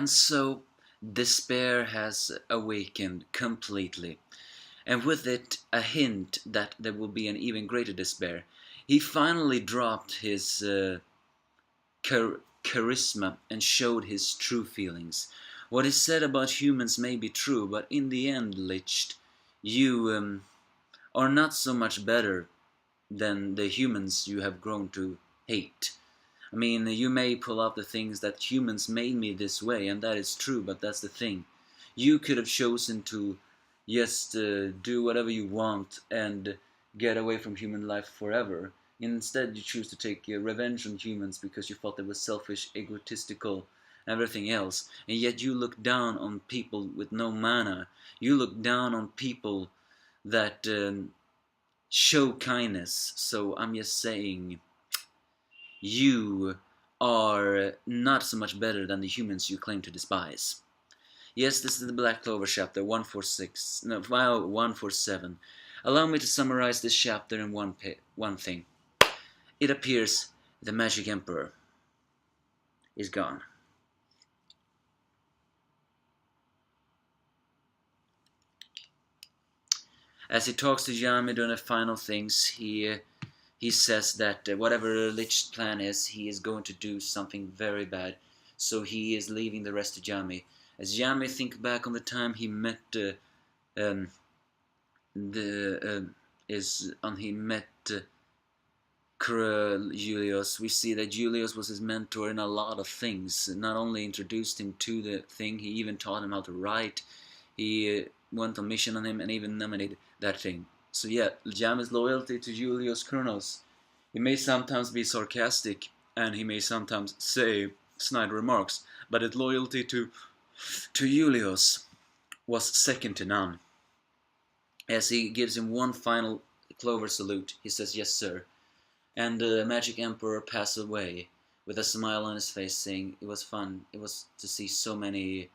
And so despair has awakened completely, and with it a hint that there will be an even greater despair. He finally dropped his charisma and showed his true feelings. What is said about humans may be true, but in the end, Licht, you are not so much better than the humans you have grown to hate. I mean, you may pull out the things that humans made me this way, and that is true, but that's the thing. You could have chosen to just do whatever you want and get away from human life forever. Instead, you choose to take revenge on humans because you thought they were selfish, egotistical, and everything else. And yet you look down on people with no mana. You look down on people that show kindness. So I'm just saying, you are not so much better than the humans you claim to despise. Yes, this is the Black Clover chapter 146, no, file 147. Allow me to summarize this chapter in one thing. It appears the Magic Emperor is gone. As he talks to Yami during the final things, he says that whatever Licht's plan is, he is going to do something very bad. So he is leaving the rest to Yami. As Yami think back on the time he met um, Julius, we see that Julius was his mentor in a lot of things. Not only introduced him to the thing, he even taught him how to write. He went on mission on him and even nominated that thing. So yeah, Yami's loyalty to Julius Kronos. He may sometimes be sarcastic and he may sometimes say snide remarks, but his loyalty to Julius was second to none. As he gives him one final Clover salute, he says, "Yes, sir." And the Magic Emperor passes away with a smile on his face, saying, "It was fun. It was to see so many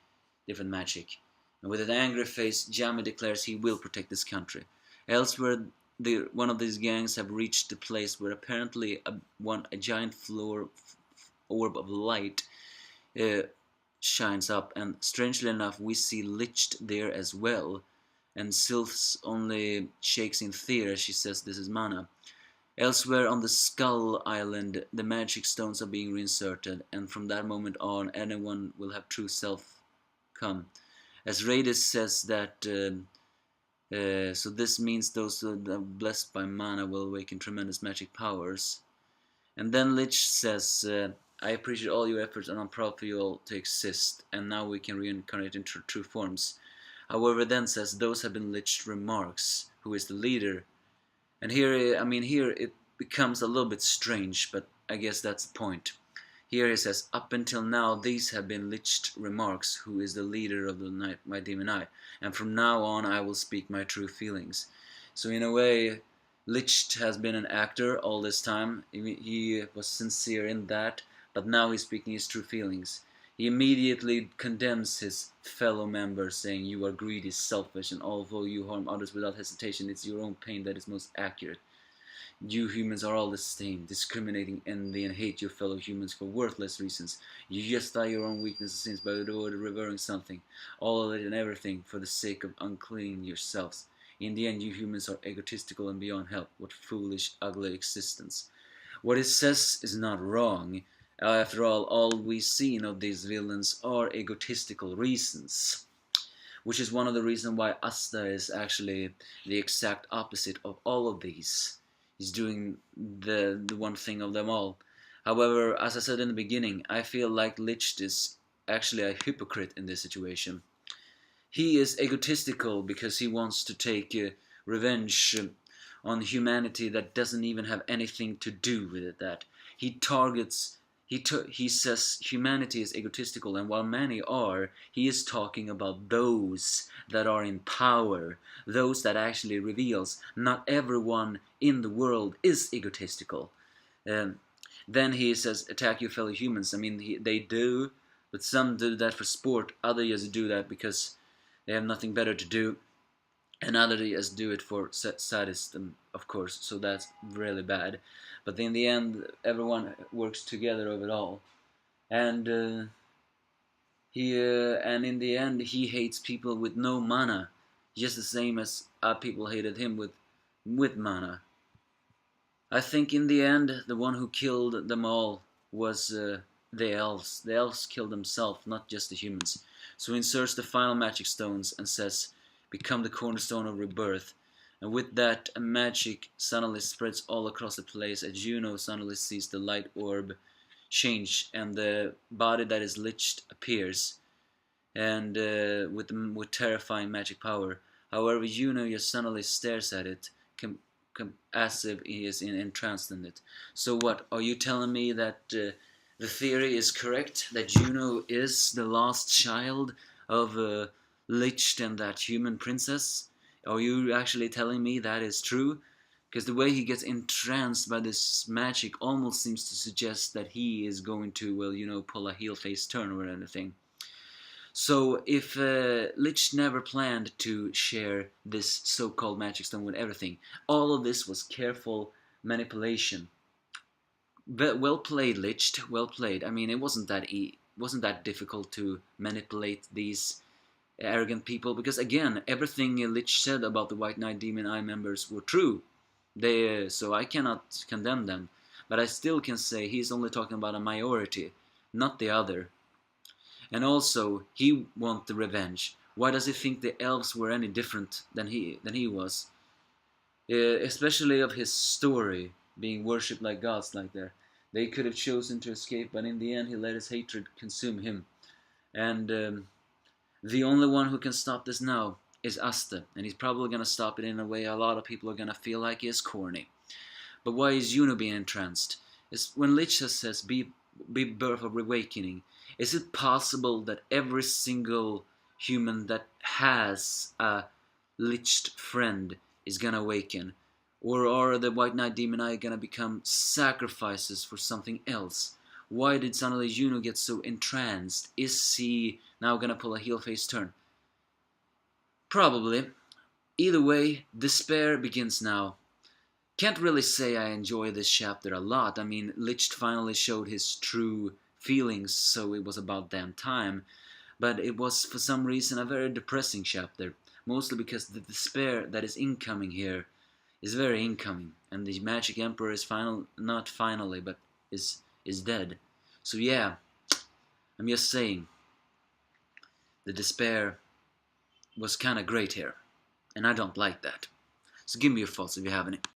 different magic." And with an angry face, Yami declares he will protect this country. Elsewhere, one of these gangs have reached the place where apparently a giant orb of light uh, shines up, and strangely enough, we see Licht there as well. And Sylphs only shakes in fear as she says this is mana. Elsewhere on the Skull Island, the magic stones are being reinserted, and from that moment on, anyone will have true self come. As Radis says that, so this means those who are blessed by mana will awaken tremendous magic powers. And then Lich says, "I appreciate all your efforts and I'm proud for you all to exist, and now we can reincarnate in true forms." However, then says, "Those have been Lich's remarks, who is the leader." And here, I mean, here it becomes a little bit strange, but I guess that's the point. Here he says, "Up until now, these have been Lich's remarks, who is the leader of the night, my demon eye, and from now on I will speak my true feelings." So in a way, Licht has been an actor all this time. He was sincere in that, but now he's speaking his true feelings. He immediately condemns his fellow members, saying, "You are greedy, selfish, and although you harm others without hesitation, it's your own pain that is most accurate. You humans are all the same, discriminating, envy, and hate your fellow humans for worthless reasons. You justify your own weaknesses and sins by revering something, all of it and everything, for the sake of uncleaning yourselves. In the end, you humans are egotistical and beyond help. What foolish, ugly existence." What it says is not wrong. After all we've seen of these villains are egotistical reasons. Which is one of the reasons why Asta is actually the exact opposite of all of these. He's doing the one thing of them all. However, as I said in the beginning, I feel like Licht is actually a hypocrite in this situation. He is egotistical because he wants to take revenge on humanity that doesn't even have anything to do with it. That he targets. He says humanity is egotistical, and while many are, he is talking about those that are in power, those that actually reveals not everyone in the world is egotistical. Um, then he says, "Attack your fellow humans." I mean, they do, but some do that for sport. Others do that because they have nothing better to do, and others do it for sadism, of course. So that's really bad. But in the end, everyone works together over it all. And And in the end, he hates people with no mana, just the same as people hated him with mana. I think in the end, the one who killed them all was the elves. The elves killed themselves, not just the humans. So he inserts the final magic stones and says, "Become the cornerstone of rebirth." And with that, a magic suddenly spreads all across the place, as Juno suddenly sees the light orb change, and the body that is Licht appears, and with terrifying magic power. However, Juno just suddenly stares at it, as if he is entranced in it. So what, are you telling me that the theory is correct, that Juno is the lost child of Licht and that human princess? Are you actually telling me that is true? Because the way he gets entranced by this magic almost seems to suggest that he is going to, well, pull a heel-face turn or anything. So if Lich never planned to share this so-called magic stone with everything, all of this was careful manipulation. Well played, Lich. Well played. I mean, it wasn't that difficult to manipulate these arrogant people, because again, everything Lich said about the White Knight Demon Eye members were true. So I cannot condemn them, but I still can say he's only talking about a minority, not the other. And also, he wants the revenge. Why does he think the elves were any different than he was? Especially of his story, being worshipped like gods like that. They could have chosen to escape, but in the end he let his hatred consume him. And the only one who can stop this now is Asta, and he's probably going to stop it in a way a lot of people are going to feel like is corny. But why is Juno being entranced? It's when Licha says, be birth of awakening. Is it possible that every single human that has a liched friend is gonna awaken? Or are the White Knight Demon Eye gonna become sacrifices for something else? Why did suddenly Juno get so entranced? Is he now gonna pull a heel-face turn? Probably. Either way, despair begins now. Can't really say I enjoy this chapter a lot. I mean, Licht finally showed his true feelings, so it was about damn time. But it was, for some reason, a very depressing chapter. Mostly because the despair that is incoming here is very incoming. And the Magic Emperor is not finally, but is dead. So yeah, I'm just saying, the despair was kinda great here. And I don't like that. So give me your thoughts if you have any.